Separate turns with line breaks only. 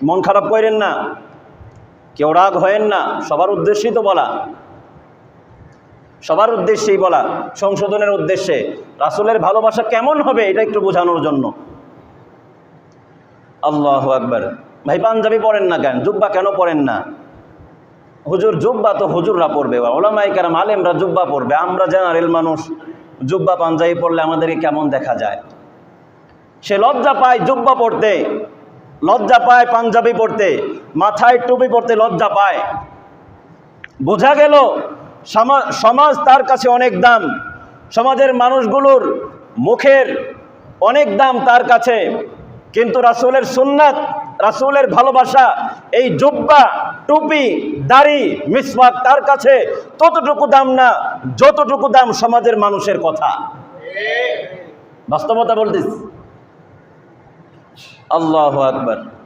মন খারাপ করেন না, কেউ রাগ হয়েন না, সবার উদ্দেশ্যেই তো বলা, সবার উদ্দেশ্যেই বলা, সংশোধনের উদ্দেশ্যে। রাসূলের ভালোবাসা কেমন হবে এটা একটু বোঝানোর জন্য। আল্লাহু আকবার। ভাই পাঞ্জাবি পরেন না কেন, জুব্বা কেন পরেন না? হুজুর জুব্বা তো হুজুররা পরবে, ওলামায়ে কেরাম আলেমরা জুব্বা পরবে, আমরা জেনারেল মানুষ জুব্বা পাঞ্জাবি পরলে আমাদেরকে কেমন দেখা যায়? সে লজ্জা পায় জুব্বা পরতে, লজ্জা পায় পাঞ্জাবি পরতে, মাথায় টুপি পরতে লজ্জা পায়। বোঝা গেল সমাজ তার কাছে অনেক দাম, সমাজের মানুষগুলোর মুখের অনেক দাম তার কাছে। কিন্তু রাসূলের সুন্নাত, রাসূলের ভালোবাসা, এই জুব্বা, টুপি, দাড়ি, মিসওয়াক তার কাছে ততটুকু দাম না যতটুকু দাম সমাজের মানুষের কথা। বাস্তবতা বলতেছি। আল্লাহু আকবার।